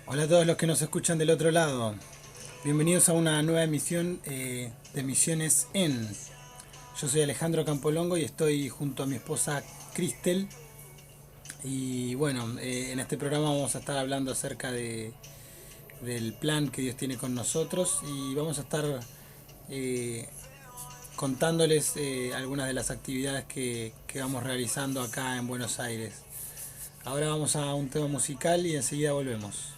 Hola a todos los que nos escuchan del otro lado. Bienvenidos a una nueva emisión de Misiones en. Yo soy Alejandro Campolongo y estoy junto a mi esposa Cristel. Y bueno, en este programa vamos a estar hablando acerca del plan que Dios tiene con nosotros y vamos a estar eh, contándoles algunas de las actividades que vamos realizando acá en Buenos Aires. Ahora vamos a un tema musical y enseguida volvemos.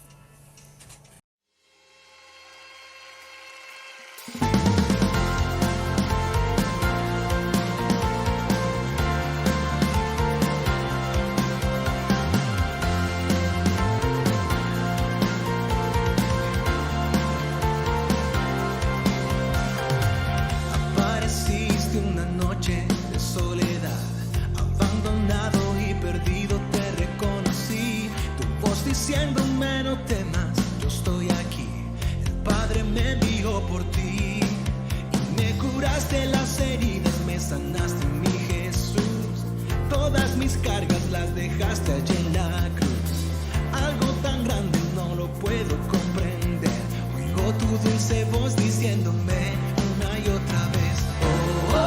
Apareciste una noche de soledad, abandonado y perdido te reconocí. Tu voz diciéndome no temas, yo estoy aquí. El Padre me envió por ti y me curaste las heridas, me sanaste mi Jesús. Todas mis cargas las dejaste allí en la cruz. Algo tan grande no lo puedo comprender. Oigo tu dulce voz diciéndome una y otra vez: oh, oh,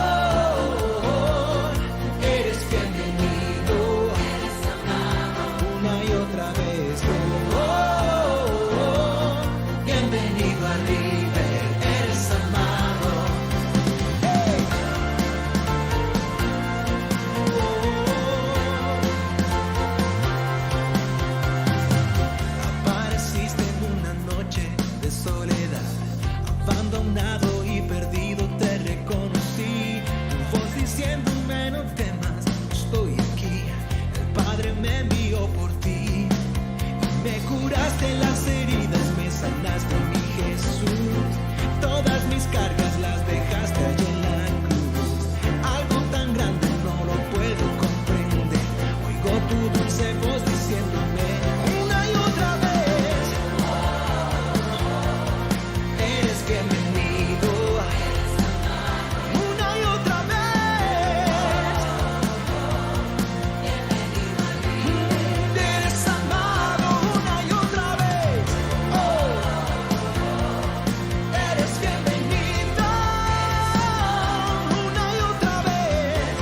oh, oh, eres bienvenido, eres amado. Una y otra vez: oh, oh, oh, oh, bienvenido a River, eres amado. Hey. Apareciste en una noche de soledad, abandonado y perdido te reconocí. Tu voz diciéndome no temas, estoy aquí. El Padre me envió por ti y me curaste las heridas, me sanaste mi Jesús. Todas mis cargas las dejaste allí en la cruz. Algo tan grande no lo puedo comprender. Oigo tu dulce voz diciéndome una y otra vez: eres bienvenido, eres amado. Una y otra vez: bienvenido a mí. Eres amado. Una y otra vez: oh, eres bienvenido. Una y otra vez: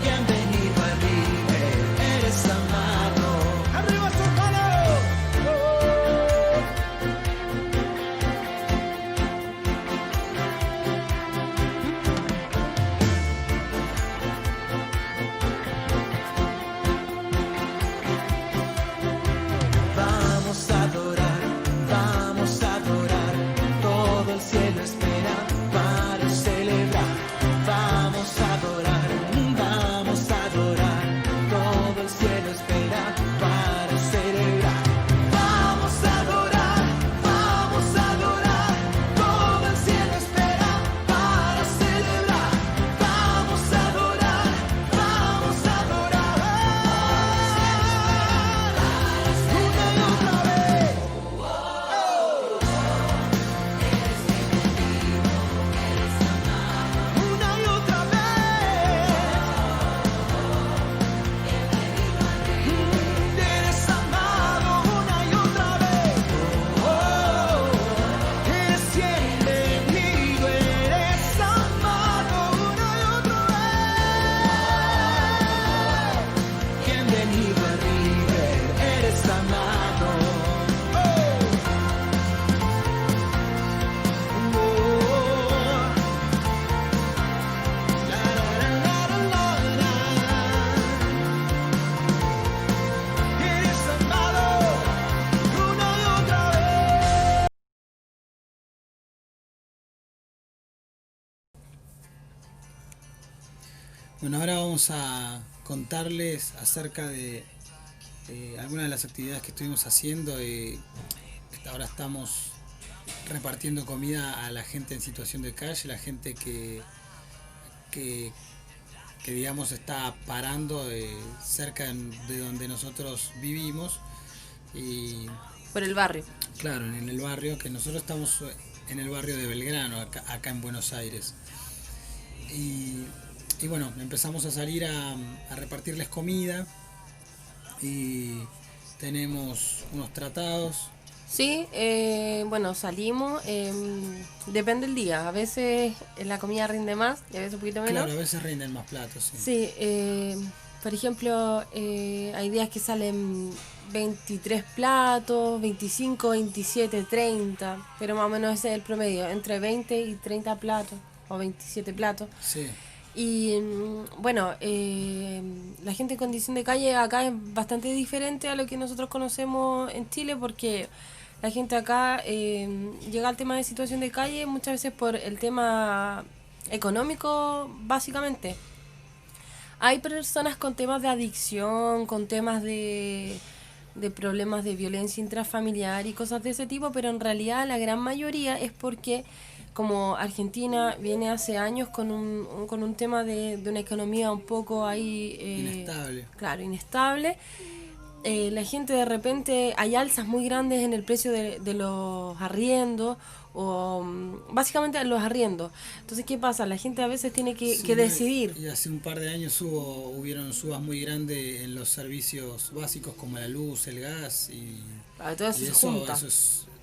bienvenido a River, eres amado. ¡Arriba sus manos! Vamos a adorar, vamos a adorar. Todo el cielo espera para celebrar. Vamos a adorar, vamos a adorar. Todo el cielo espera para celebrar. Vamos a adorar, vamos a adorar. Todo el cielo espera para celebrar. Vamos a adorar, vamos a adorar. Una y otra vez. Una y otra vez. Eres amado. Una y otra vez. Oh, eres bienvenido, eres amado. Una y otra vez. Bienvenido a River, eres amado. Oh, oh. La, la, la, la, la, la. Eres amado una y otra vez. Bueno, ahora vamos a contarles acerca de algunas de las actividades que estuvimos haciendo. Ahora estamos repartiendo comida a la gente en situación de calle, la gente que, que digamos está parando cerca de donde nosotros vivimos. Y Por el barrio. claro, en el barrio, que nosotros estamos en el barrio de Belgrano, acá en Buenos Aires. Y, y bueno, empezamos a salir a repartirles comida y tenemos unos tratados. Sí, bueno, salimos, depende del día. A veces la comida rinde más y a veces un poquito menos. Claro, a veces rinden más platos, sí. Sí, por ejemplo, hay días que salen 23 platos, 25, 27, 30, pero más o menos ese es el promedio, entre 20 y 30 platos, o 27 platos. Sí. Y bueno, la gente en condición de calle acá es bastante diferente a lo que nosotros conocemos en Chile, porque la gente acá llega al tema de situación de calle muchas veces por el tema económico, básicamente. Hay personas con temas de adicción, con temas de problemas de violencia intrafamiliar y cosas de ese tipo, pero en realidad la gran mayoría es porque como Argentina viene hace años con un tema de una economía un poco ahí... Inestable. Claro, inestable. La gente de repente, hay alzas muy grandes en el precio de los arriendos, o básicamente los arriendos. Entonces, ¿qué pasa? La gente a veces tiene que decidir. Y hace un par de años hubieron subas muy grandes en los servicios básicos como la luz, el gas Todo eso se junta.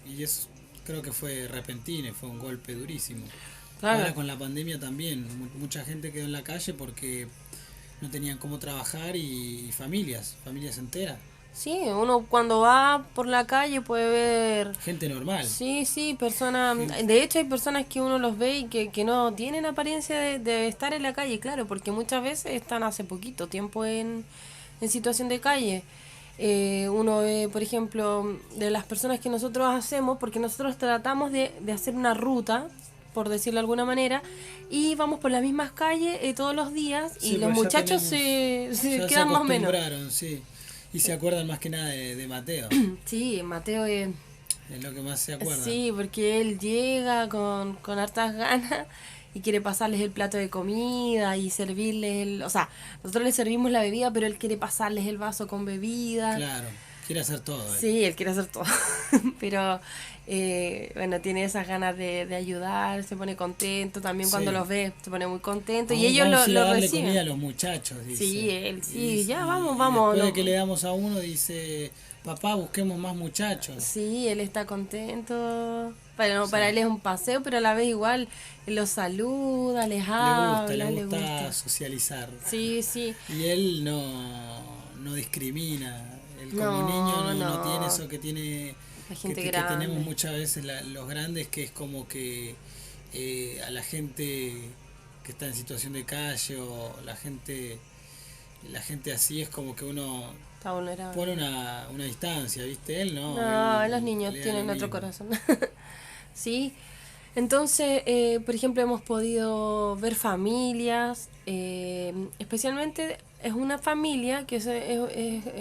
Y eso creo que fue repentino y fue un golpe durísimo. Claro. Ahora con la pandemia también, mucha gente quedó en la calle porque no tenían cómo trabajar y familias enteras. Sí, uno cuando va por la calle puede ver... Gente normal. Sí, personas... De hecho hay personas que uno los ve y que no tienen apariencia de estar en la calle, claro, porque muchas veces están hace poquito tiempo en situación de calle. Uno ve, por ejemplo, de las personas que nosotros hacemos, porque nosotros tratamos de hacer una ruta, por decirlo de alguna manera, y vamos por las mismas calles todos los días, y los muchachos se quedan más o menos. Sí. Y se acuerdan más que nada de Mateo. Sí, Mateo es lo que más se acuerdan. Sí, porque él llega con hartas ganas y quiere pasarles el plato de comida y servirles o sea, nosotros le servimos la bebida, pero él quiere pasarles el vaso con bebida. Claro, quiere hacer todo. Sí, él quiere hacer todo. Pero bueno, tiene esas ganas de ayudar, se pone contento también cuando los ve, se pone muy contento. Y ellos lo reciben. Comida a los muchachos, dice. Sí, él sí, dice, ya vamos. Después de que le damos a uno, dice, papá, busquemos más muchachos. Sí, él está contento. Para él es un paseo, pero a la vez igual los saluda, les habla. Le gusta socializar. Sí. Y él no discrimina. Él como niño no tiene eso que tiene la gente que grande. tenemos muchas veces los grandes, que es como que a la gente que está en situación de calle o la gente así es como que uno pone una distancia, ¿viste? Él no. Los niños tienen otro corazón. Sí. Entonces, por ejemplo, hemos podido ver familias, especialmente es una familia que es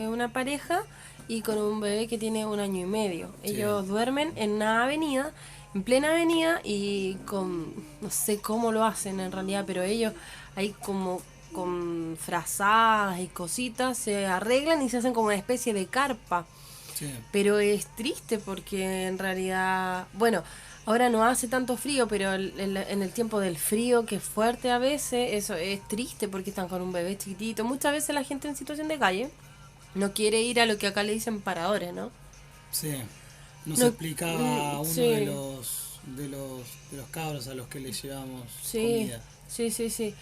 una pareja y con un bebé que tiene 1 año y medio. Ellos duermen en una avenida, en plena avenida, y no sé cómo lo hacen en realidad, pero ellos ahí como con frazadas y cositas se arreglan y se hacen como una especie de carpa. Sí. Pero es triste porque en realidad, bueno, ahora no hace tanto frío, pero en el tiempo del frío, que es fuerte a veces, eso es triste porque están con un bebé chiquitito. Muchas veces la gente en situación de calle no quiere ir a lo que acá le dicen paradores, ¿no? Sí. Nos explicaba uno de los cabros a los que le llevamos comida. Sí.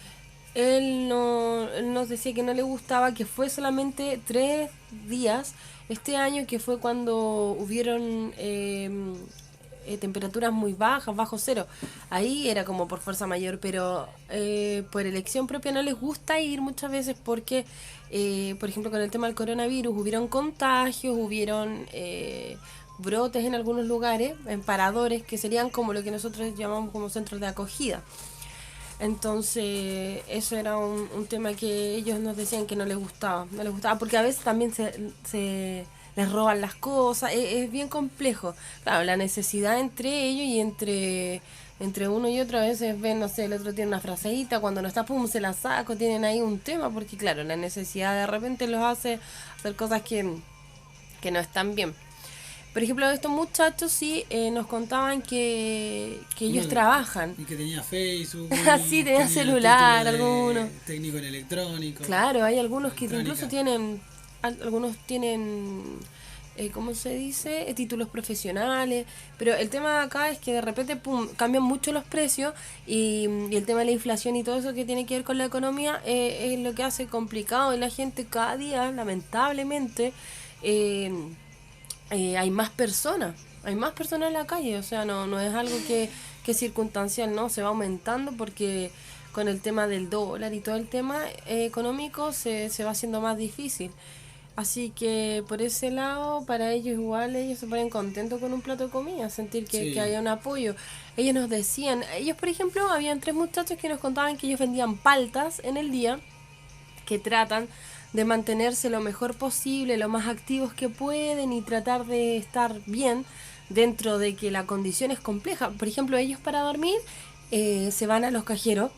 Él nos decía que no le gustaba, que fue solamente 3 días este año, que fue cuando hubieron temperaturas muy bajas, bajo cero. Ahí era como por fuerza mayor, pero por elección propia no les gusta ir muchas veces porque, por ejemplo, con el tema del coronavirus hubieron contagios, hubieron brotes en algunos lugares, en paradores, que serían como lo que nosotros llamamos como centros de acogida. Entonces eso era un tema que ellos nos decían que no les gustaba porque a veces también se les roban las cosas, es bien complejo. Claro, la necesidad entre ellos y entre uno y otro, a veces ven, no sé, el otro tiene una fraseíta, cuando no está, pum, se la saco, tienen ahí un tema, porque claro, la necesidad de repente los hace hacer cosas que no están bien. Por ejemplo, estos muchachos sí nos contaban que ellos trabajan. Y que tenía Facebook. Sí, tenía celular, algunos. Técnico en electrónico. Claro, hay algunos que incluso tienen algunos tienen, ¿cómo se dice? Títulos profesionales, pero el tema acá es que de repente pum, cambian mucho los precios y el tema de la inflación y todo eso que tiene que ver con la economía es lo que hace complicado y la gente cada día, lamentablemente, hay más personas. Hay más personas en la calle, o sea, no es algo que es circunstancial, ¿no? Se va aumentando porque con el tema del dólar y todo el tema económico se va haciendo más difícil. Así que por ese lado, para ellos igual, ellos se ponen contentos con un plato de comida, sentir Sí. que haya un apoyo. Ellos nos decían, ellos por ejemplo, habían 3 muchachos que nos contaban que ellos vendían paltas en el día, que tratan de mantenerse lo mejor posible, lo más activos que pueden y tratar de estar bien dentro de que la condición es compleja. Por ejemplo, ellos para dormir se van a los cajeros,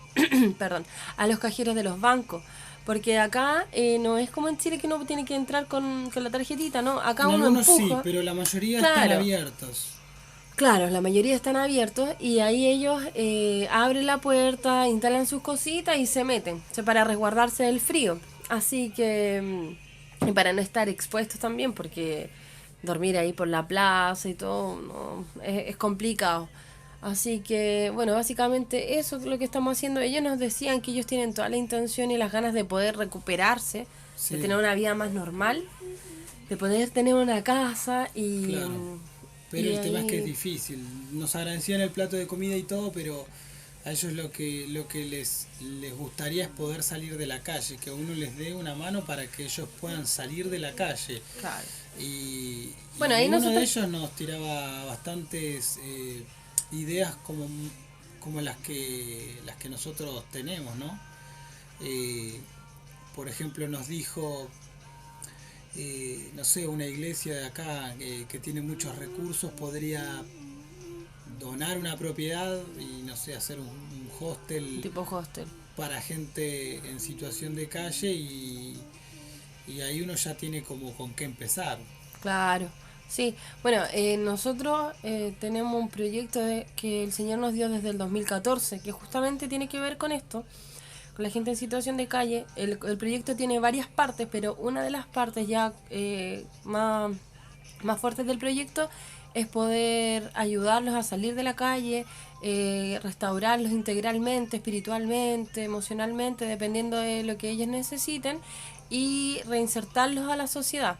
perdón, a los cajeros de los bancos. Porque acá no es como en Chile que uno tiene que entrar con la tarjetita, ¿no? Acá En uno algunos sí, empuja. pero la mayoría Claro. están abiertos. Claro, la mayoría están abiertos y ahí ellos abren la puerta, instalan sus cositas y se meten, o sea, para resguardarse del frío. Así que, y para no estar expuestos también, porque dormir ahí por la plaza y todo no, es complicado. Así que, bueno, básicamente eso es lo que estamos haciendo. Ellos nos decían que ellos tienen toda la intención y las ganas de poder recuperarse, Sí. de tener una vida más normal, de poder tener una casa y... Claro. Pero y el tema es que ahí- es difícil. Nos agradecían el plato de comida y todo, pero a ellos lo que les gustaría es poder salir de la calle, que uno les dé una mano para que ellos puedan salir de la calle. Claro. Y Bueno, ahí uno de nosotros- ellos nos tiraba bastantes ideas como las que nosotros tenemos, ¿no? Por ejemplo, nos dijo, no sé, una iglesia de acá que tiene muchos recursos podría donar una propiedad y, no sé, hacer un hostel Tipo hostel. para gente en situación de calle y ahí uno ya tiene como con qué empezar. Claro, sí. Bueno, nosotros tenemos un proyecto que el Señor nos dio desde el 2014, que justamente tiene que ver con esto, con la gente en situación de calle. El proyecto tiene varias partes, pero una de las partes ya más fuertes del proyecto es poder ayudarlos a salir de la calle, restaurarlos integralmente, espiritualmente, emocionalmente, dependiendo de lo que ellos necesiten, y reinsertarlos a la sociedad.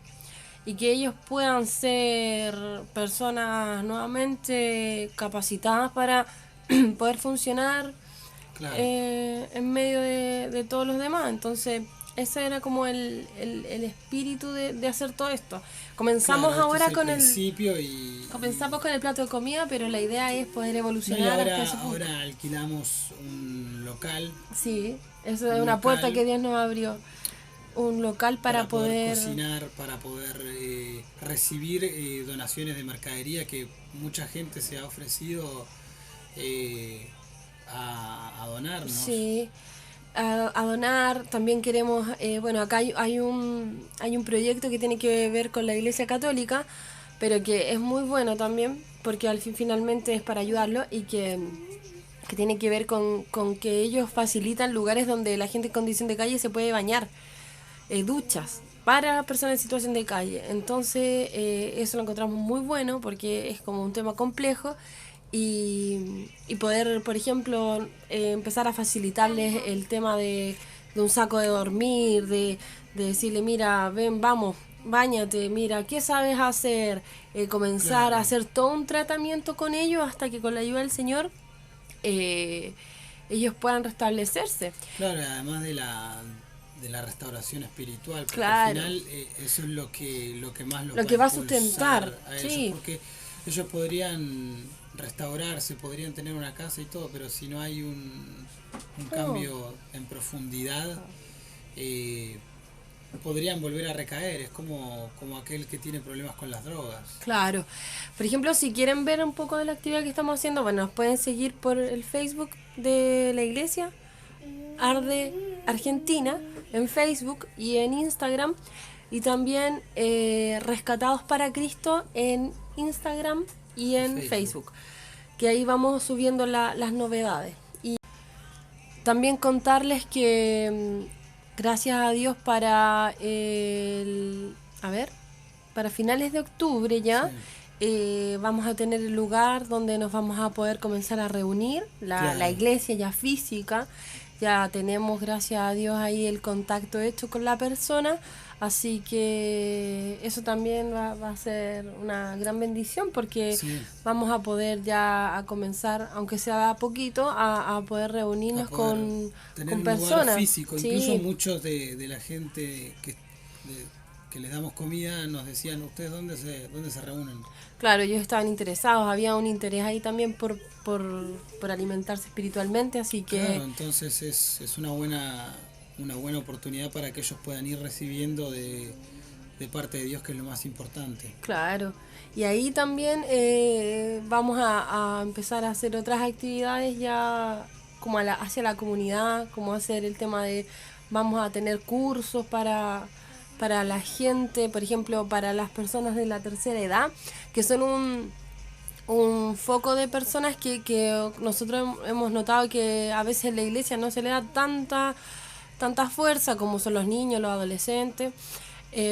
Y que ellos puedan ser personas nuevamente capacitadas para poder funcionar Claro. en medio de todos los demás. Entonces, ese era como el espíritu de hacer todo esto. Comenzamos Claro, ahora este es con principio y comenzamos con el plato de comida, pero la idea es poder no, y evolucionar hasta ese punto. ahora alquilamos un local Sí, eso es un una puerta local que Dios nos abrió. Un local para poder cocinar, para poder recibir donaciones de mercadería que mucha gente se ha ofrecido a donarnos. Sí, a donar. También queremos, bueno, acá hay un proyecto que tiene que ver con la Iglesia Católica, pero que es muy bueno también, porque al fin finalmente es para ayudarlo y que tiene que ver con que ellos facilitan lugares donde la gente en condición de calle se puede bañar, duchas para personas en situación de calle. Entonces, eso lo encontramos muy bueno porque es como un tema complejo y poder, por ejemplo, empezar a facilitarles el tema de un saco de dormir, de decirle, mira, ven, vamos, báñate, mira, ¿qué sabes hacer? Comenzar Claro. a hacer todo un tratamiento con ellos hasta que con la ayuda del Señor ellos puedan restablecerse. Claro, además de la restauración espiritual, porque Claro. al final eso es lo que más Lo puede que va a impulsar sustentar, a ellos, sí. porque ellos podrían restaurarse, podrían tener una casa y todo, pero si no hay un cambio en profundidad, podrían volver a recaer. Es como aquel que tiene problemas con las drogas. Claro. Por ejemplo, si quieren ver un poco de la actividad que estamos haciendo, bueno, nos pueden seguir por el Facebook de la iglesia, Arde Argentina, en Facebook y en Instagram. Y también Rescatados para Cristo en Instagram y en Facebook. Facebook. Que ahí vamos subiendo las novedades. Y también contarles que gracias a Dios para para finales de octubre ya. Sí. Vamos a tener el lugar donde nos vamos a poder comenzar a reunir, la iglesia ya física. Ya tenemos, gracias a Dios, ahí el contacto hecho con la persona, así que eso también va a ser una gran bendición, porque vamos a poder ya a comenzar, aunque sea a poquito, a poder reunirnos con personas. Un lugar físico. Incluso muchos de la gente que les damos comida nos decían, ¿ustedes dónde se reúnen? Claro, ellos estaban interesados, había un interés ahí también por alimentarse espiritualmente, así que... Claro, entonces es una buena oportunidad para que ellos puedan ir recibiendo de parte de Dios, que es lo más importante. Claro, y ahí también vamos a empezar a hacer otras actividades ya como hacia la comunidad, como hacer el tema de... Vamos a tener cursos para la gente, por ejemplo, para las personas de la tercera edad, que son un foco de personas que nosotros hemos notado que a veces en la iglesia no se le da tanta fuerza, como son los niños, los adolescentes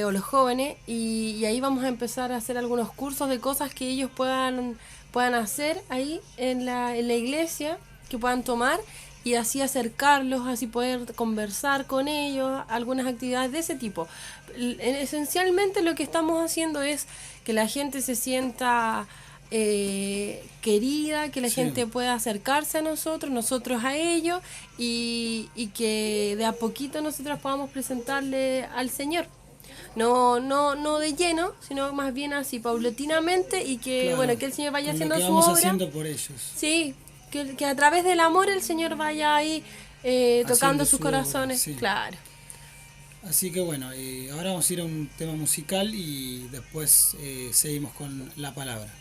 o los jóvenes, y ahí vamos a empezar a hacer algunos cursos de cosas que ellos puedan hacer ahí en la iglesia, que puedan tomar, y así acercarlos, así poder conversar con ellos, algunas actividades de ese tipo. Esencialmente lo que estamos haciendo es que la gente se sienta querida, que la gente pueda acercarse a nosotros a ellos, y que de a poquito nosotros podamos presentarle al Señor. No de lleno, sino más bien así, paulatinamente, y que que el Señor vaya haciendo su obra. Haciendo por ellos. Sí. Que a través del amor el Señor vaya ahí tocando sus corazones, obra, sí. Claro. Así que bueno, ahora vamos a ir a un tema musical y después seguimos con la palabra.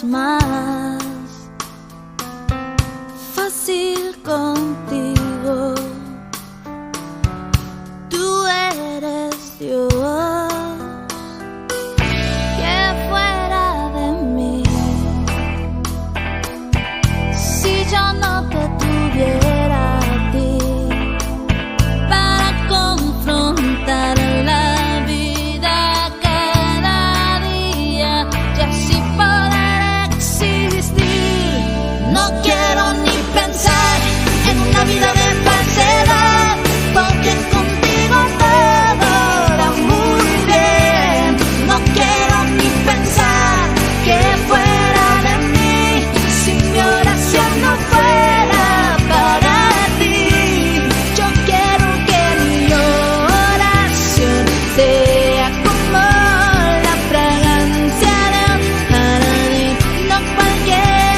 Más fácil contigo, tú eres Dios, que fuera de mí, si yo no te tuviera a ti para confrontar la vida cada día, y así no quiero ni pensar en una vida de falsedad, porque contigo todo va muy bien. No quiero ni pensar que fuera de mí, si mi oración no fuera para ti. Yo quiero que mi oración sea como la fragancia de un jardín, no cualquier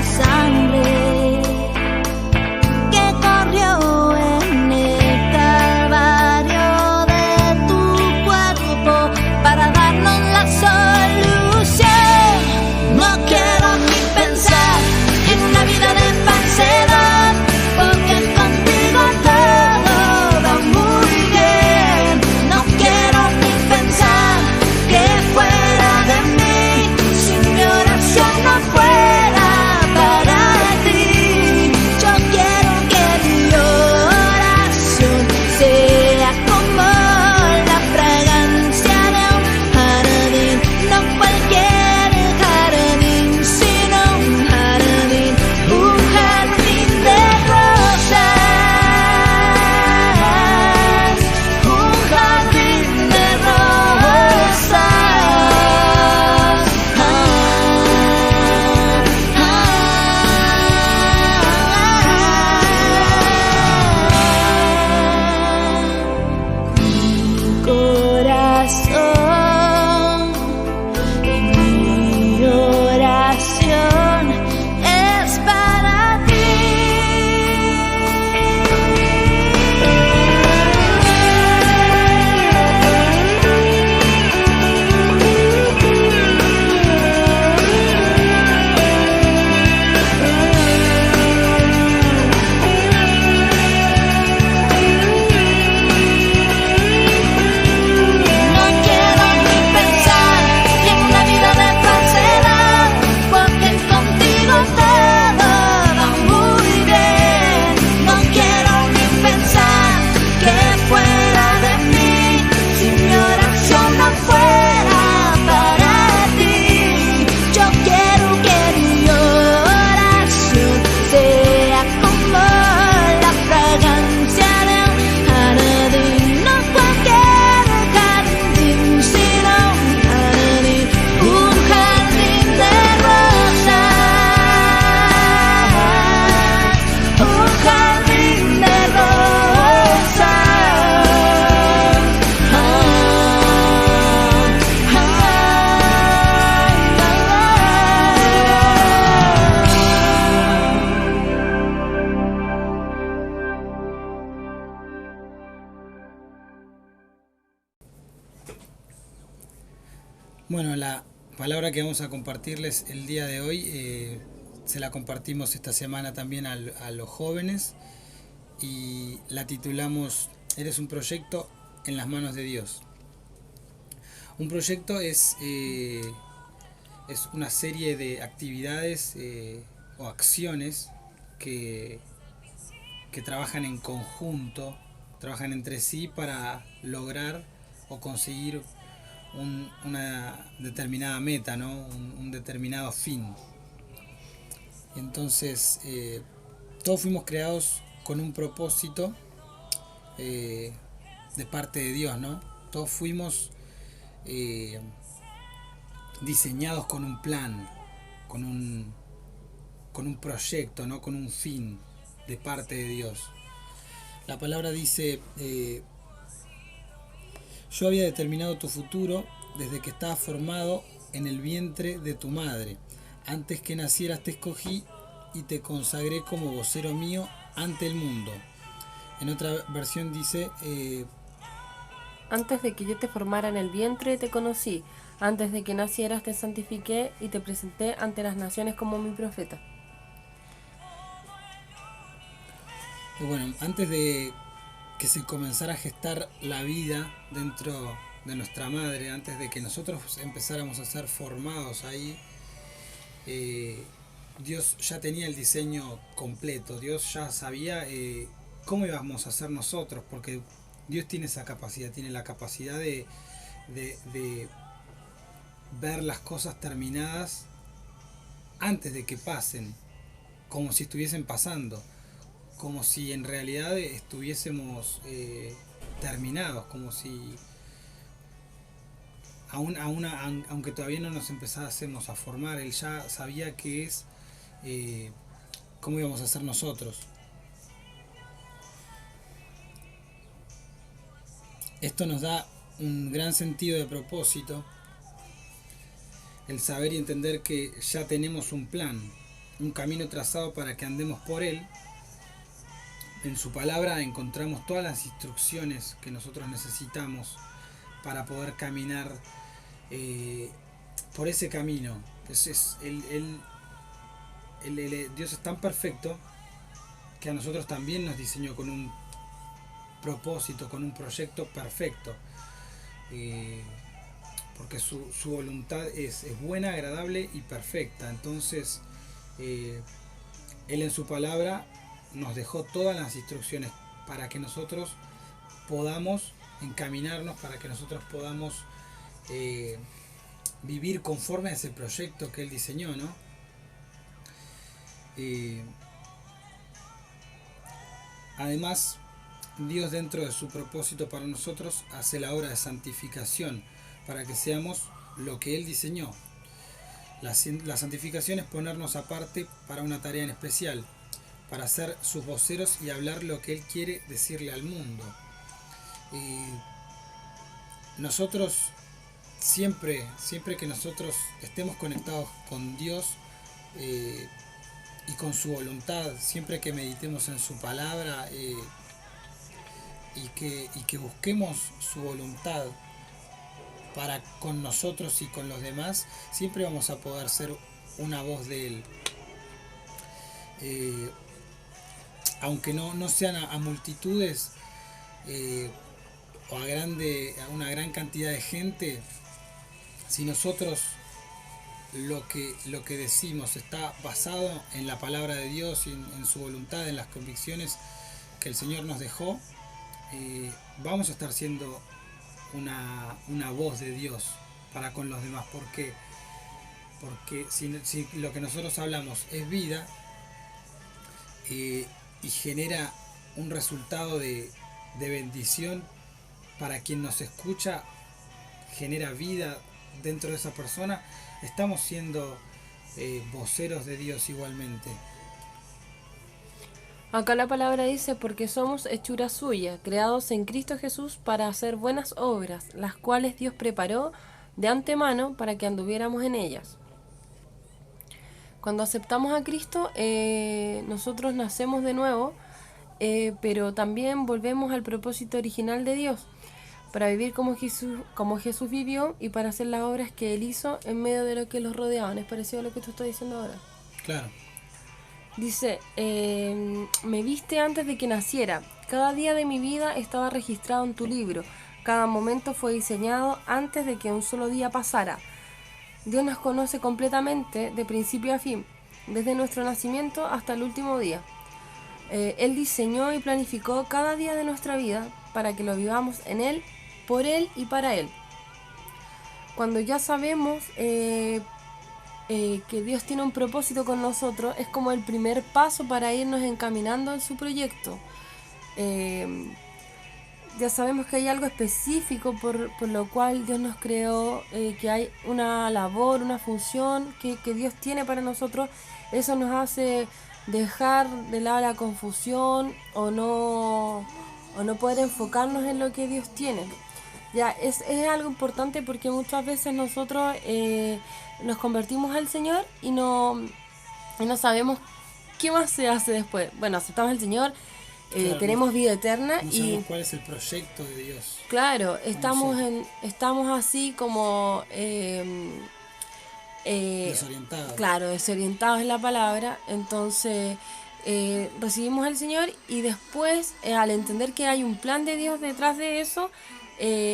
sangre que corrió en el calvario de tu cuerpo para darnos la solución. No quiero ni pensar en una vida de falsedad, porque contigo todo va muy bien. No quiero ni pensar que fuera de mí, si mi oración no fuera para Bueno, la palabra que vamos a compartirles el día de hoy se la compartimos esta semana también a los jóvenes y la titulamos Eres un proyecto en las manos de Dios. Un proyecto es una serie de actividades o acciones que trabajan en conjunto, trabajan entre sí para lograr o conseguir una determinada meta, ¿no? Un determinado fin. Entonces, todos fuimos creados con un propósito de parte de Dios, ¿no? Todos fuimos diseñados con un plan, con un proyecto, ¿no? Con un fin de parte de Dios. La palabra dice, yo había determinado tu futuro desde que estabas formado en el vientre de tu madre. Antes que nacieras te escogí y te consagré como vocero mío ante el mundo. En otra versión dice, Antes de que yo te formara en el vientre te conocí. Antes de que nacieras te santifiqué y te presenté ante las naciones como mi profeta. bueno, antes de que se comenzara a gestar la vida dentro de nuestra madre, antes de que nosotros empezáramos a ser formados ahí, Dios ya tenía el diseño completo. Dios ya sabía cómo íbamos a ser nosotros, porque Dios tiene esa capacidad, tiene la capacidad de ver las cosas terminadas antes de que pasen, como si estuviesen pasando, como si en realidad estuviésemos terminados, como si aunque todavía no nos empezásemos a formar, Él ya sabía qué es, cómo íbamos a ser nosotros. Esto nos da un gran sentido de propósito, el saber y entender que ya tenemos un plan, un camino trazado para que andemos por él. En su palabra encontramos todas las instrucciones que nosotros necesitamos para poder caminar por ese camino. Dios es tan perfecto que a nosotros también nos diseñó con un propósito, con un proyecto perfecto. Porque su voluntad es buena, agradable y perfecta. Entonces, Él en su palabra nos dejó todas las instrucciones para que nosotros podamos encaminarnos, para que nosotros podamos vivir conforme a ese proyecto que Él diseñó, ¿no? Además, Dios, dentro de su propósito para nosotros, hace la obra de santificación para que seamos lo que Él diseñó. La santificación es ponernos aparte para una tarea en especial, para ser sus voceros y hablar lo que Él quiere decirle al mundo. Nosotros, siempre que nosotros estemos conectados con Dios y con su voluntad, siempre que meditemos en su palabra y que busquemos su voluntad para con nosotros y con los demás, siempre vamos a poder ser una voz de Él. Aunque no sean a multitudes o a una gran cantidad de gente, si nosotros lo que decimos está basado en la palabra de Dios y en su voluntad, en las convicciones que el Señor nos dejó, vamos a estar siendo una voz de Dios para con los demás. Porque si lo que nosotros hablamos es vida y genera un resultado de bendición para quien nos escucha, genera vida dentro de esa persona, estamos siendo voceros de Dios igualmente. Acá la palabra dice, porque somos hechura suya, creados en Cristo Jesús para hacer buenas obras, las cuales Dios preparó de antemano para que anduviéramos en ellas. Cuando aceptamos a Cristo, nosotros nacemos de nuevo, pero también volvemos al propósito original de Dios. para vivir como Jesús vivió y para hacer las obras que Él hizo en medio de lo que los rodeaban. ¿Es parecido a lo que tú estás diciendo ahora? Claro. Dice, me viste antes de que naciera. Cada día de mi vida estaba registrado en tu libro. Cada momento fue diseñado antes de que un solo día pasara. Dios nos conoce completamente, de principio a fin, desde nuestro nacimiento hasta el último día. Él diseñó y planificó cada día de nuestra vida para que lo vivamos en Él, por Él y para Él. Cuando ya sabemos que Dios tiene un propósito con nosotros, es como el primer paso para irnos encaminando en su proyecto. Ya sabemos que hay algo específico por lo cual Dios nos creó, que hay una labor, una función que Dios tiene para nosotros. Eso nos hace dejar de lado la confusión o no poder enfocarnos en lo que Dios tiene. Ya, es algo importante porque muchas veces nosotros nos convertimos al Señor y no sabemos qué más se hace después. Bueno, aceptamos al Señor, Claro, tenemos vida eterna No y sabemos cuál es el proyecto de Dios. claro, estamos estamos así como Desorientados. claro, desorientados es la palabra. Entonces recibimos al Señor y después al entender que hay un plan de Dios detrás de eso,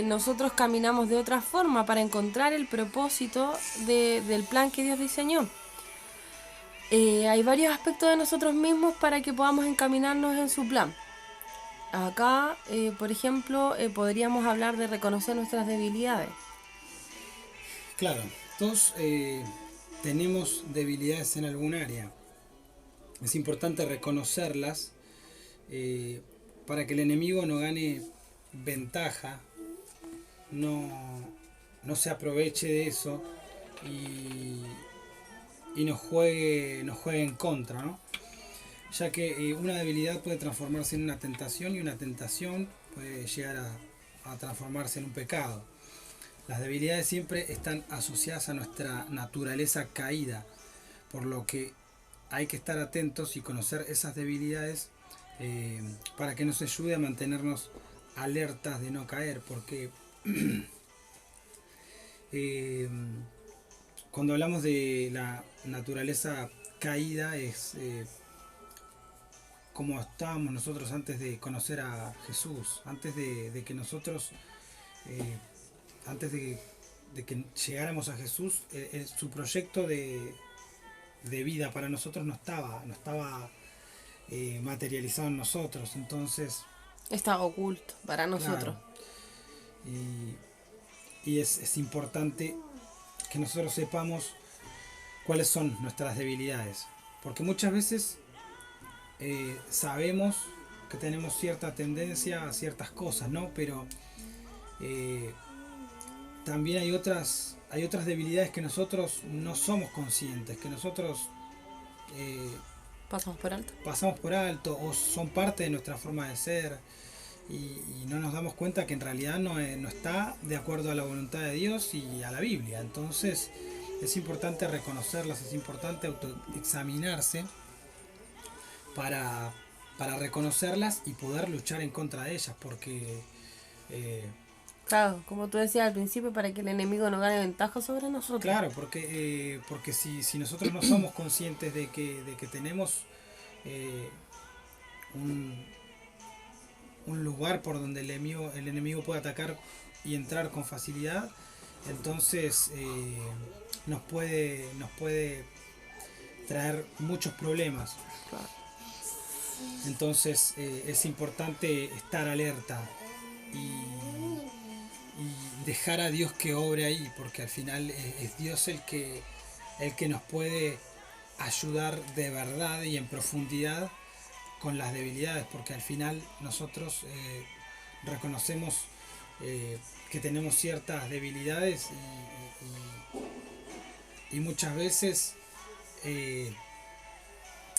nosotros caminamos de otra forma para encontrar el propósito del plan que Dios diseñó. Hay varios aspectos de nosotros mismos para que podamos encaminarnos en su plan. Acá, por ejemplo, podríamos hablar de reconocer nuestras debilidades. Claro, todos tenemos debilidades en algún área. Es importante reconocerlas para que el enemigo no gane ventaja, no se aproveche de eso y nos juegue en contra, ¿no? Ya que una debilidad puede transformarse en una tentación y una tentación puede llegar a transformarse en un pecado. Las debilidades siempre están asociadas a nuestra naturaleza caída, por lo que hay que estar atentos y conocer esas debilidades para que nos ayude a mantenernos alertas de no caer, porque cuando hablamos de la naturaleza caída es como estábamos nosotros antes de conocer a Jesús, antes de que nosotros, antes de que llegáramos a Jesús, su proyecto de vida para nosotros no estaba materializado en nosotros, entonces Está oculto para nosotros. claro, y es importante que nosotros sepamos cuáles son nuestras debilidades, porque muchas veces sabemos que tenemos cierta tendencia a ciertas cosas, ¿no? Pero también hay otras debilidades que nosotros no somos conscientes, que nosotros Pasamos por alto. pasamos por alto o son parte de nuestra forma de ser y no nos damos cuenta que en realidad no está de acuerdo a la voluntad de Dios y a la Biblia. Entonces es importante reconocerlas, es importante autoexaminarse para reconocerlas y poder luchar en contra de ellas, porque Claro, como tú decías al principio, para que el enemigo no gane ventaja sobre nosotros. claro, porque si nosotros no somos conscientes de que tenemos un lugar por donde el enemigo puede atacar y entrar con facilidad, entonces nos puede traer muchos problemas. Claro. Entonces es importante estar alerta y dejar a Dios que obre ahí, porque al final es Dios el que nos puede ayudar de verdad y en profundidad con las debilidades, porque al final nosotros reconocemos que tenemos ciertas debilidades y muchas veces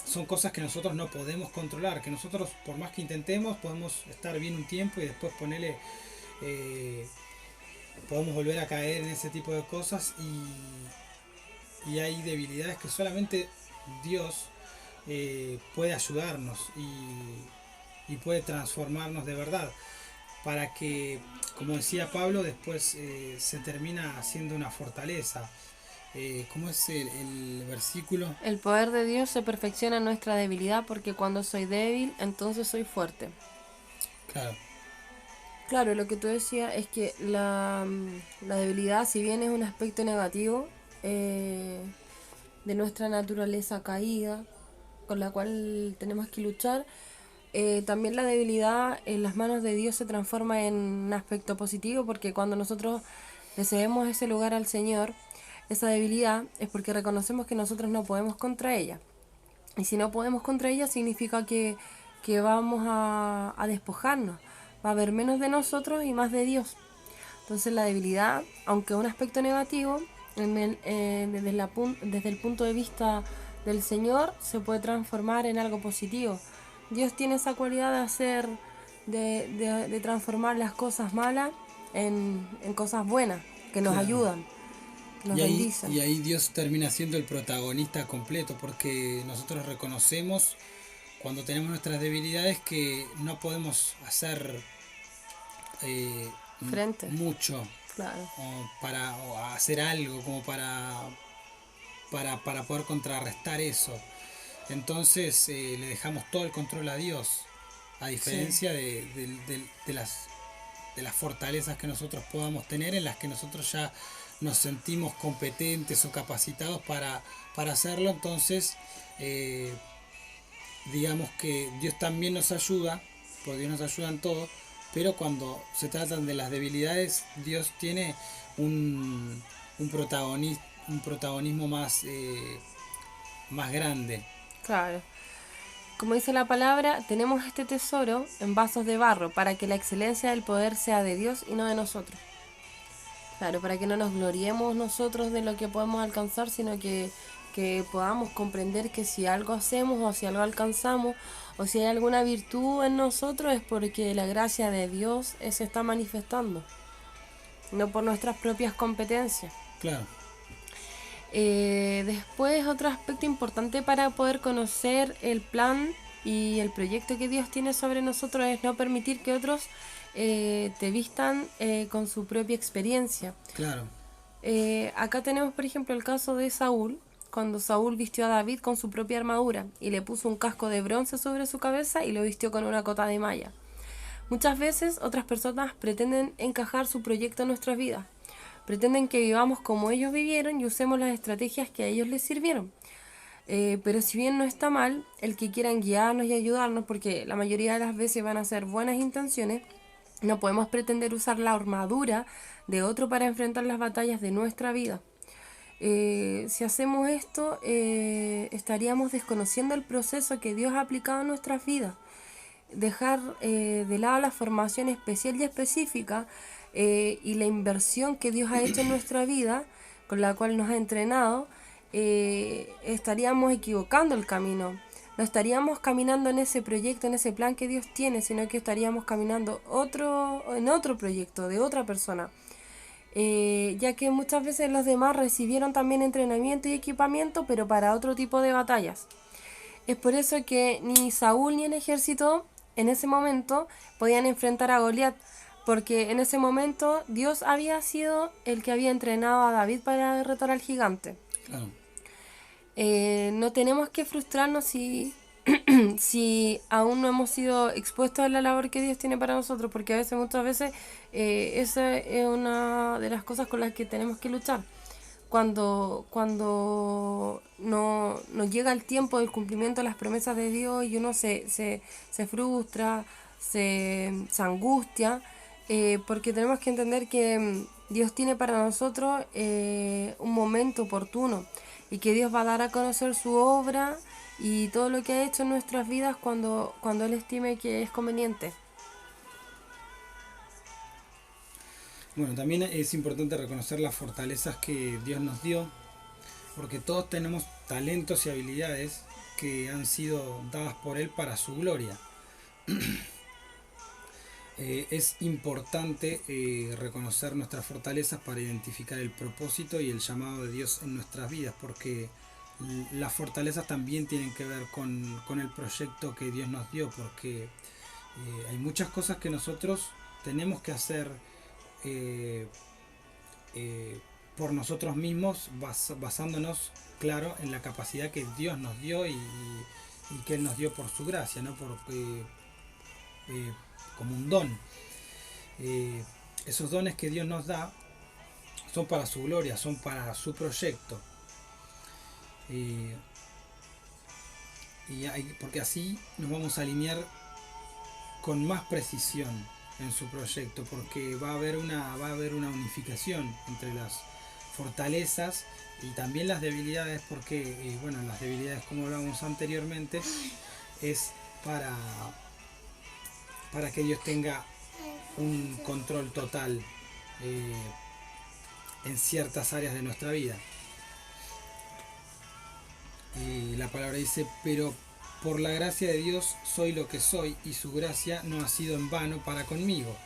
son cosas que nosotros no podemos controlar, que nosotros por más que intentemos podemos estar bien un tiempo y después podemos volver a caer en ese tipo de cosas y hay debilidades que solamente Dios puede ayudarnos y puede transformarnos de verdad. para que, como decía Pablo, después se termina haciendo una fortaleza. ¿Cómo es el versículo? El poder de Dios se perfecciona en nuestra debilidad, porque cuando soy débil, entonces soy fuerte. Claro, Claro, lo que tú decías es que la debilidad, si bien es un aspecto negativo de nuestra naturaleza caída, con la cual tenemos que luchar, también la debilidad en las manos de Dios se transforma en un aspecto positivo, porque cuando nosotros le cedemos ese lugar al Señor, esa debilidad es porque reconocemos que nosotros no podemos contra ella. Y si no podemos contra ella, significa que vamos a despojarnos. Va a haber menos de nosotros y más de Dios. Entonces la debilidad, aunque es un aspecto negativo, desde el punto de vista del Señor, se puede transformar en algo positivo. Dios tiene esa cualidad de hacer, de transformar las cosas malas en cosas buenas, que nos claro. ayudan, que nos bendicen. Y ahí Dios termina siendo el protagonista completo, porque nosotros reconocemos cuando tenemos nuestras debilidades que no podemos hacer Frente. mucho Claro. o hacer algo como para poder contrarrestar eso. Entonces le dejamos todo el control a Dios, a diferencia de las fortalezas que nosotros podamos tener, en las que nosotros ya nos sentimos competentes o capacitados para hacerlo. Entonces digamos que Dios también nos ayuda, porque Dios nos ayuda en todo, pero cuando se tratan de las debilidades, Dios tiene un protagonismo más grande. Claro. Como dice la palabra, tenemos este tesoro en vasos de barro para que la excelencia del poder sea de Dios y no de nosotros. Claro, para que no nos gloriemos nosotros de lo que podemos alcanzar, sino que podamos comprender que si algo hacemos o si algo alcanzamos o si hay alguna virtud en nosotros es porque la gracia de Dios se está manifestando, no por nuestras propias competencias. Claro. Después, otro aspecto importante para poder conocer el plan y el proyecto que Dios tiene sobre nosotros es no permitir que otros te vistan con su propia experiencia. Claro. Acá tenemos, por ejemplo, el caso de Saúl, cuando Saúl vistió a David con su propia armadura y le puso un casco de bronce sobre su cabeza y lo vistió con una cota de malla. Muchas veces otras personas pretenden encajar su proyecto en nuestras vidas. Pretenden que vivamos como ellos vivieron y usemos las estrategias que a ellos les sirvieron. Pero si bien no está mal el que quieran guiarnos y ayudarnos, porque la mayoría de las veces van a ser buenas intenciones, no podemos pretender usar la armadura de otro para enfrentar las batallas de nuestra vida. Si hacemos esto, estaríamos desconociendo el proceso que Dios ha aplicado en nuestras vidas. Dejar de lado la formación especial y específica y la inversión que Dios ha hecho en nuestra vida, con la cual nos ha entrenado, estaríamos equivocando el camino. No estaríamos caminando en ese proyecto, en ese plan que Dios tiene, sino que estaríamos caminando en otro proyecto de otra persona. Ya que muchas veces los demás recibieron también entrenamiento y equipamiento, pero para otro tipo de batallas. Es por eso que ni Saúl ni el ejército en ese momento podían enfrentar a Goliat, porque en ese momento Dios había sido el que había entrenado a David para derrotar al gigante. Claro. No tenemos que frustrarnos si aún no hemos sido expuestos a la labor que Dios tiene para nosotros, porque muchas veces esa es una de las cosas con las que tenemos que luchar. Cuando no llega el tiempo del cumplimiento de las promesas de Dios y uno se frustra, se angustia, porque tenemos que entender que Dios tiene para nosotros un momento oportuno y que Dios va a dar a conocer su obra y todo lo que ha hecho en nuestras vidas cuando Él estime que es conveniente. Bueno, también es importante reconocer las fortalezas que Dios nos dio, porque todos tenemos talentos y habilidades que han sido dadas por Él para su gloria. Es importante reconocer nuestras fortalezas para identificar el propósito y el llamado de Dios en nuestras vidas, porque las fortalezas también tienen que ver con el proyecto que Dios nos dio, porque hay muchas cosas que nosotros tenemos que hacer por nosotros mismos, basándonos, claro, en la capacidad que Dios nos dio y que Él nos dio por su gracia, ¿no? Como un don. Esos dones que Dios nos da son para su gloria, son para su proyecto. Porque así nos vamos a alinear con más precisión en su proyecto, porque va a haber una unificación entre las fortalezas y también las debilidades, porque bueno, las debilidades, como hablábamos anteriormente, es para que Dios tenga un control total en ciertas áreas de nuestra vida. Y la palabra dice: pero por la gracia de Dios soy lo que soy, y su gracia no ha sido en vano para conmigo.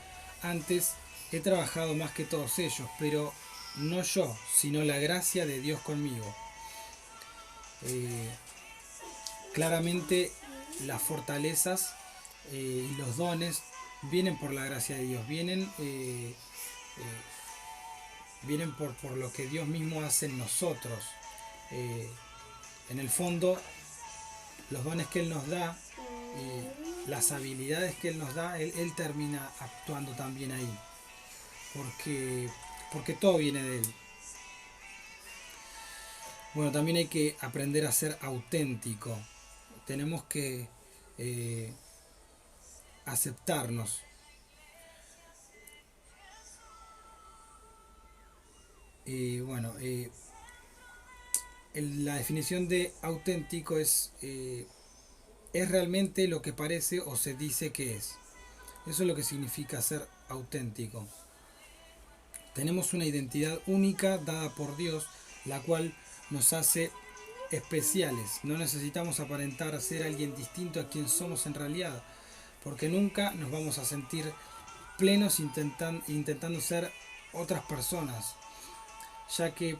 Antes he trabajado más que todos ellos, pero no yo, sino la gracia de Dios conmigo. Claramente las fortalezas y los dones vienen por la gracia de Dios, vienen por lo que Dios mismo hace en nosotros. En el fondo, los dones que Él nos da y las habilidades que Él nos da, Él termina actuando también ahí, porque todo viene de Él. Bueno, también hay que aprender a ser auténtico. Tenemos que aceptarnos. Bueno, la definición de auténtico es realmente lo que parece o se dice que es. Eso es lo que significa ser auténtico. Tenemos una identidad única dada por Dios, la cual nos hace especiales. No necesitamos aparentar ser alguien distinto a quien somos en realidad, porque nunca nos vamos a sentir plenos intentando ser otras personas, ya que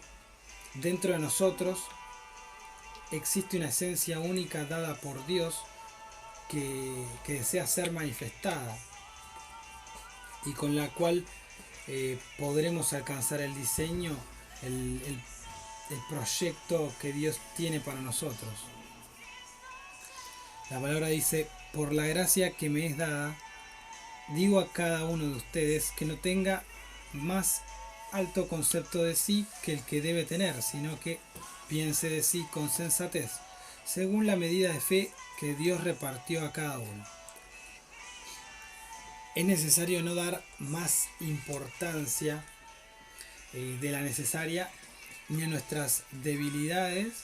dentro de nosotros existe una esencia única dada por Dios que desea ser manifestada y con la cual podremos alcanzar el diseño, el proyecto que Dios tiene para nosotros. La palabra dice: por la gracia que me es dada, digo a cada uno de ustedes que no tenga más alto concepto de sí que el que debe tener, sino que piense de sí con sensatez, según la medida de fe que Dios repartió a cada uno. Es necesario no dar más importancia de la necesaria ni a nuestras debilidades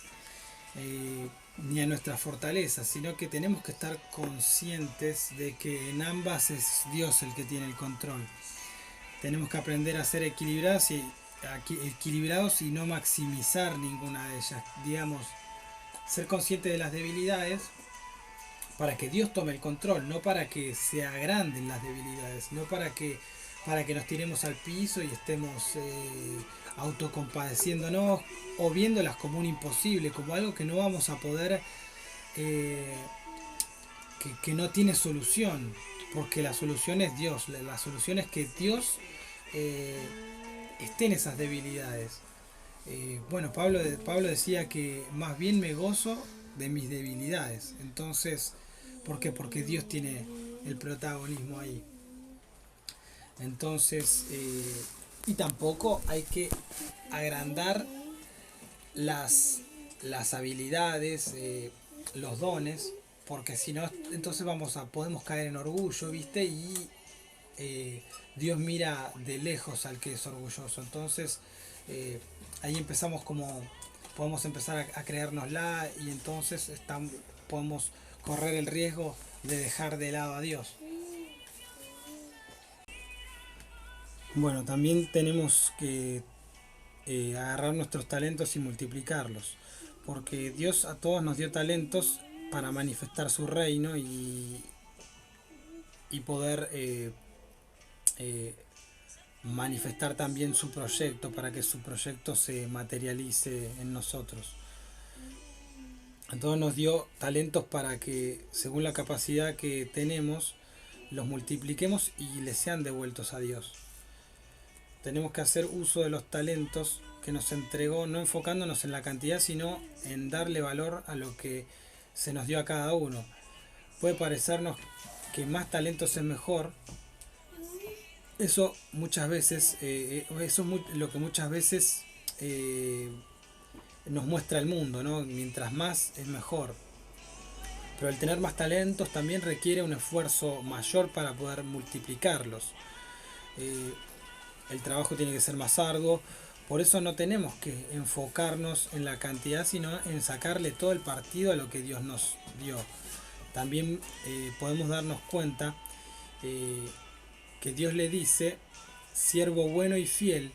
ni a nuestras fortalezas, sino que tenemos que estar conscientes de que en ambas es Dios el que tiene el control. Tenemos que aprender a ser equilibrados y no maximizar ninguna de ellas. Digamos, ser consciente de las debilidades para que Dios tome el control, no para que se agranden las debilidades, no para que nos tiremos al piso y estemos autocompadeciéndonos o viéndolas como un imposible, como algo que no vamos a poder, que no tiene solución, porque la solución es Dios. La solución es que Dios esté en esas debilidades. Bueno, Pablo decía que más bien me gozo de mis debilidades. Entonces, ¿por qué? Porque Dios tiene el protagonismo ahí. Entonces, y tampoco hay que agrandar las habilidades, los dones, porque si no, entonces podemos caer en orgullo, ¿viste? Y Dios mira de lejos al que es orgulloso. Entonces, ahí podemos empezar a creérnosla y entonces podemos correr el riesgo de dejar de lado a Dios. Bueno, también tenemos que agarrar nuestros talentos y multiplicarlos, porque Dios a todos nos dio talentos para manifestar su reino y poder manifestar también su proyecto, para que su proyecto se materialice en nosotros. A todos nos dio talentos para que, según la capacidad que tenemos, los multipliquemos y les sean devueltos a Dios. Tenemos que hacer uso de los talentos que nos entregó, no enfocándonos en la cantidad, sino en darle valor a lo que se nos dio a cada uno. Puede parecernos que más talentos es mejor. Eso muchas veces, eso es lo que muchas veces nos muestra el mundo, ¿no? Mientras más es mejor. Pero el tener más talentos también requiere un esfuerzo mayor para poder multiplicarlos. El trabajo tiene que ser más arduo. Por eso no tenemos que enfocarnos en la cantidad, sino en sacarle todo el partido a lo que Dios nos dio. También podemos darnos cuenta que Dios le dice, siervo bueno y fiel.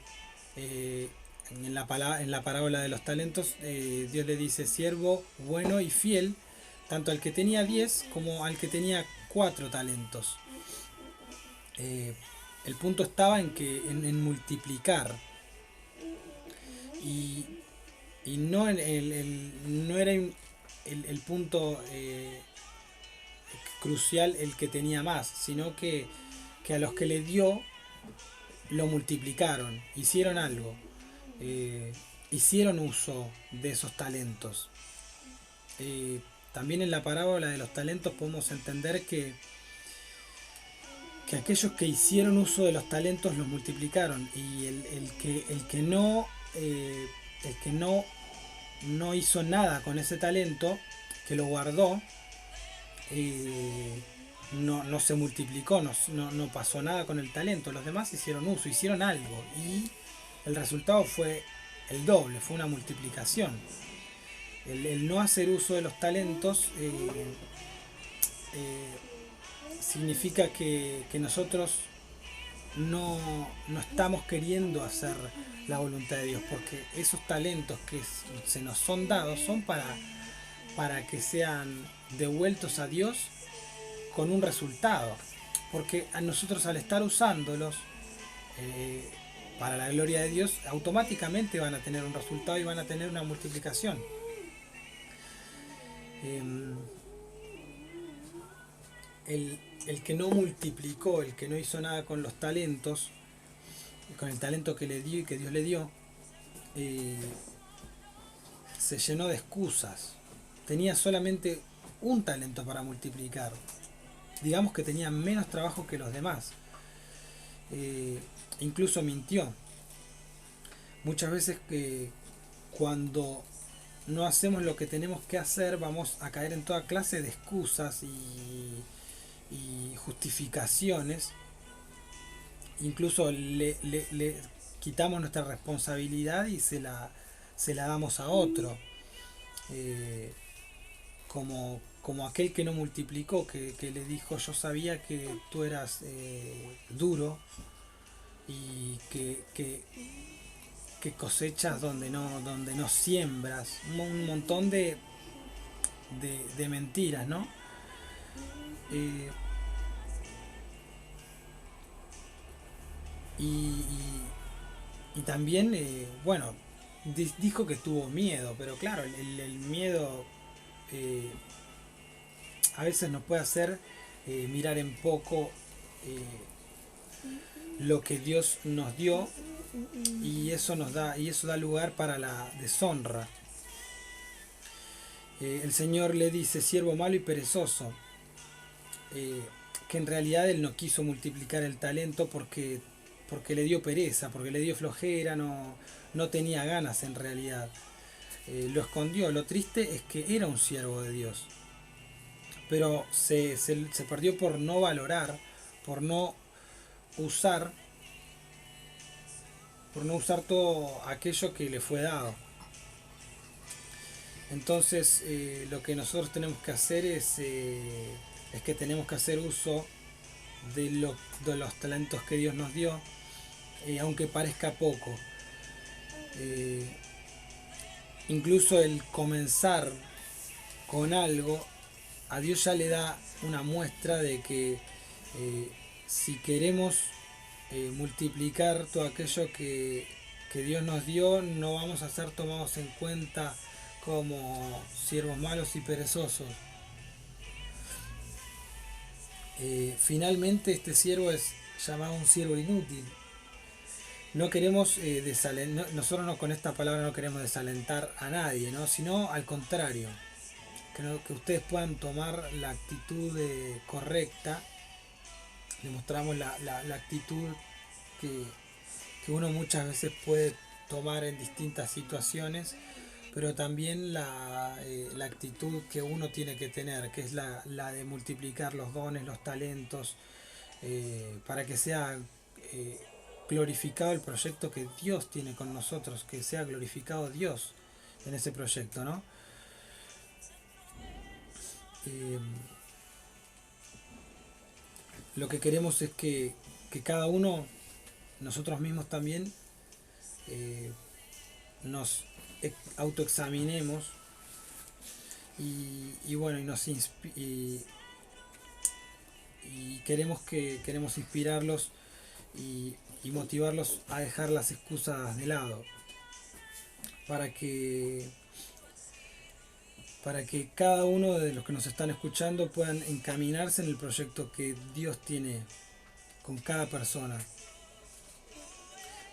En la parábola de los talentos, Dios le dice, siervo bueno y fiel, tanto al que tenía 10 como al que tenía 4 talentos. El punto estaba en multiplicar. Y no, no era el punto crucial el que tenía más, sino que a los que le dio lo multiplicaron, hicieron algo, hicieron uso de esos talentos. También en la parábola de los talentos podemos entender que aquellos que hicieron uso de los talentos los multiplicaron, y el que no hizo nada con ese talento, que lo guardó, no se multiplicó, no pasó nada con el talento. Los demás hicieron uso, hicieron algo, y el resultado fue el doble, fue una multiplicación. El no hacer uso de los talentos significa que nosotros no estamos queriendo hacer la voluntad de Dios, porque esos talentos que se nos son dados son para que sean devueltos a Dios con un resultado, porque a nosotros, al estar usándolos para la gloria de Dios, automáticamente van a tener un resultado y van a tener una multiplicación. El que no multiplicó, el que no hizo nada con los talentos, con el talento que le dio y que Dios le dio, se llenó de excusas. Tenía solamente un talento para multiplicar. Digamos que tenía menos trabajo que los demás. Incluso mintió. Muchas veces cuando no hacemos lo que tenemos que hacer, vamos a caer en toda clase de excusas y justificaciones. Incluso le quitamos nuestra responsabilidad y se la damos a otro, como aquel que no multiplicó, que le dijo, yo sabía que tú eras duro y que cosechas donde no siembras, un montón de mentiras, ¿no? Y también, bueno, dijo que tuvo miedo, pero claro, el miedo a veces nos puede hacer mirar en poco lo que Dios nos dio, y eso da lugar para la deshonra. El Señor le dice, siervo malo y perezoso, que en realidad él no quiso multiplicar el talento porque le dio pereza, porque le dio flojera, no tenía ganas en realidad. Lo escondió. Lo triste es que era un siervo de Dios, pero se perdió por no valorar, por no usar todo aquello que le fue dado. Entonces lo que nosotros tenemos que hacer es que tenemos que hacer uso de los talentos que Dios nos dio, aunque parezca poco. Incluso el comenzar con algo, a Dios ya le da una muestra de que si queremos multiplicar todo aquello que Dios nos dio, no vamos a ser tomados en cuenta como siervos malos y perezosos. finalmente este siervo es llamado un siervo inútil. No queremos nosotros no, con esta palabra no queremos desalentar a nadie, ¿no? Sino al contrario, que ustedes puedan tomar la actitud correcta. Le mostramos la actitud que uno muchas veces puede tomar en distintas situaciones, pero también la actitud que uno tiene que tener, que es la de multiplicar los dones, los talentos, para que sea glorificado el proyecto que Dios tiene con nosotros, que sea glorificado Dios en ese proyecto, ¿no? Lo que queremos es que cada uno, nosotros mismos también, nos autoexaminemos y bueno, y queremos inspirarlos y motivarlos a dejar las excusas de lado, para que cada uno de los que nos están escuchando puedan encaminarse en el proyecto que Dios tiene con cada persona.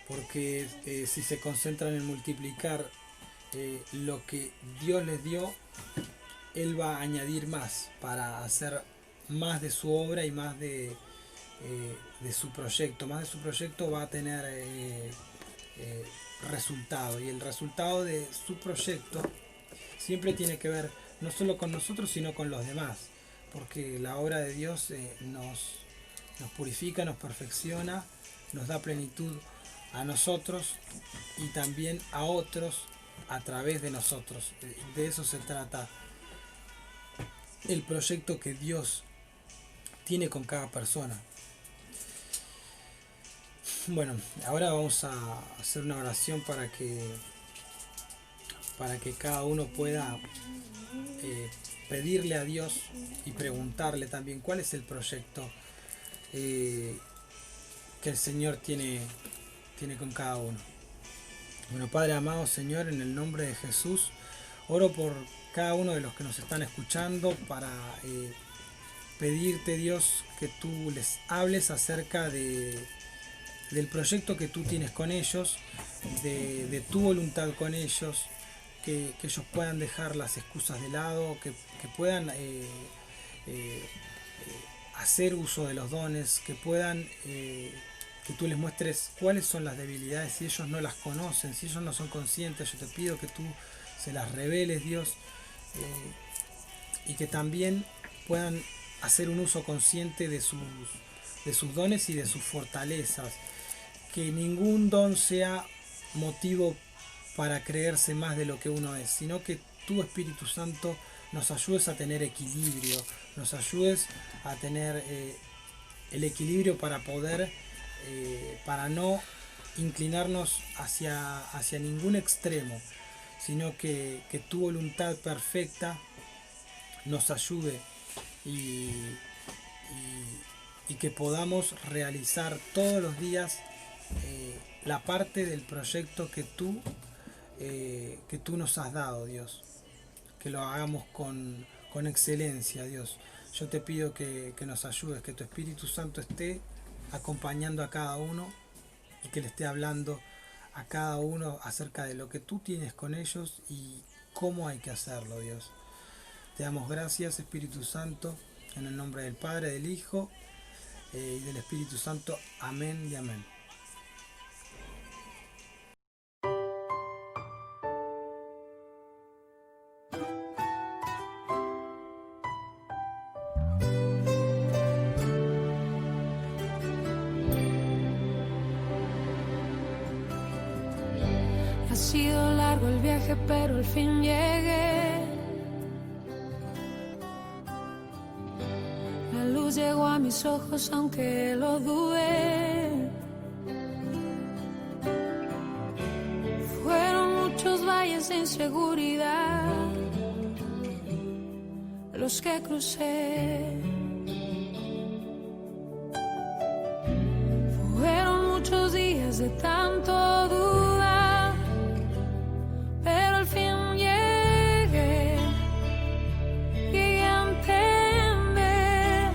Porque si se concentran en multiplicar lo que Dios les dio, Él va a añadir más para hacer más de su obra y más de su proyecto. Más de su proyecto va a tener resultado. Y el resultado de su proyecto siempre tiene que ver no solo con nosotros, sino con los demás. Porque la obra de Dios nos purifica, nos perfecciona, nos da plenitud a nosotros y también a otros a través de nosotros. De eso se trata el proyecto que Dios tiene con cada persona. Bueno, ahora vamos a hacer una oración para que cada uno pueda pedirle a Dios y preguntarle también cuál es el proyecto que el Señor tiene con cada uno. Bueno, Padre amado, Señor, en el nombre de Jesús, oro por cada uno de los que nos están escuchando para pedirte, Dios, que tú les hables acerca del proyecto que tú tienes con ellos, de tu voluntad con ellos, que ellos puedan dejar las excusas de lado, que puedan hacer uso de los dones, que puedan que tú les muestres cuáles son las debilidades, si ellos no las conocen, si ellos no son conscientes. Yo te pido que tú se las reveles, Dios, y que también puedan hacer un uso consciente de sus dones y de sus fortalezas. Que ningún don sea motivo para creerse más de lo que uno es, sino que tu Espíritu Santo nos ayudes a tener equilibrio, nos ayudes a tener el equilibrio para poder, para no inclinarnos hacia ningún extremo, sino que tu voluntad perfecta nos ayude y que podamos realizar todos los días la parte del proyecto que tú nos has dado, Dios. Que lo hagamos con excelencia, Dios. Yo te pido que nos ayudes, que tu Espíritu Santo esté acompañando a cada uno y que le esté hablando a cada uno acerca de lo que tú tienes con ellos y cómo hay que hacerlo, Dios. Te damos gracias, Espíritu Santo, en el nombre del Padre, del Hijo y del Espíritu Santo. Amén y amén. Ha sido largo el viaje, pero al fin llegué. La luz llegó a mis ojos, aunque lo dudé. Fueron muchos valles de inseguridad los que crucé. Fueron muchos días de tanto dudar, pero al fin llegué a entender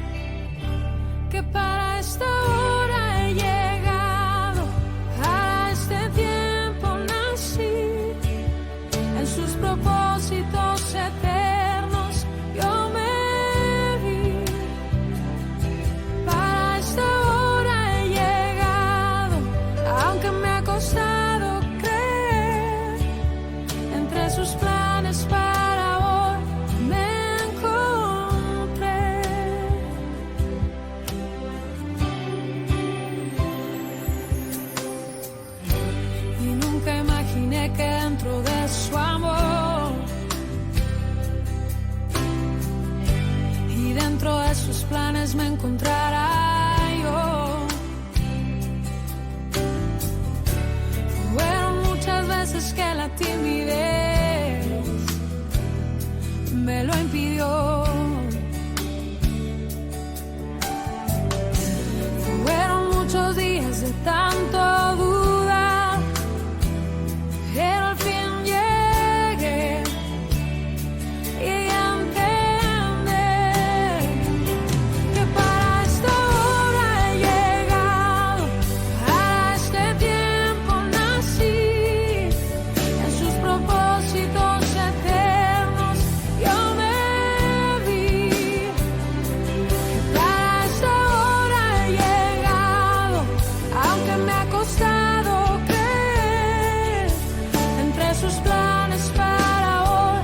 sus planes me encontrara yo. Fueron muchas veces que la timidez me lo impidió. Fueron muchos días de tanto dudar, pero al fin llegué y entendí que para esta hora he llegado, para este tiempo nací, en sus propósitos eternos yo me vi. Para esta hora he llegado, aunque me ha costado creer, entre sus planes para hoy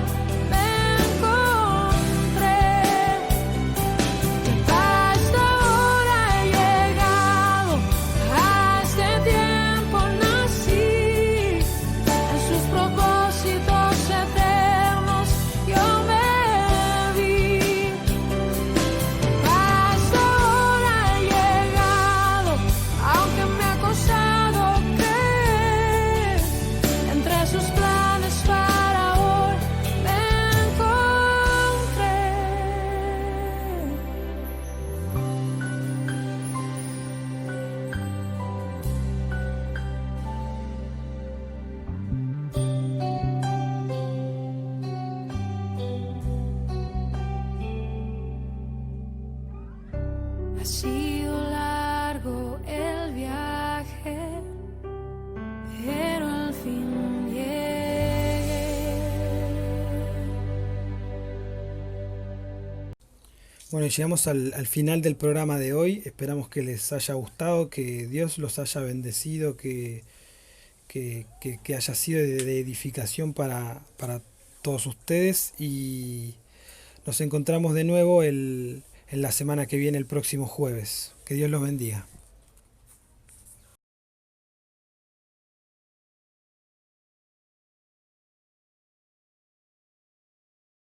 me encontré. Para esta hora he llegado, a este tiempo nací, en sus propósitos eternos yo me vi. Para esta hora he llegado, aunque me ha costado creer, entre sus planes para hoy me encontré. Ha sido largo el viaje, pero al fin llegué. Bueno, llegamos al final del programa de hoy. Esperamos que les haya gustado, que Dios los haya bendecido, que haya sido de edificación para todos ustedes. Y nos encontramos de nuevo en la semana que viene, el próximo jueves. Que Dios los bendiga.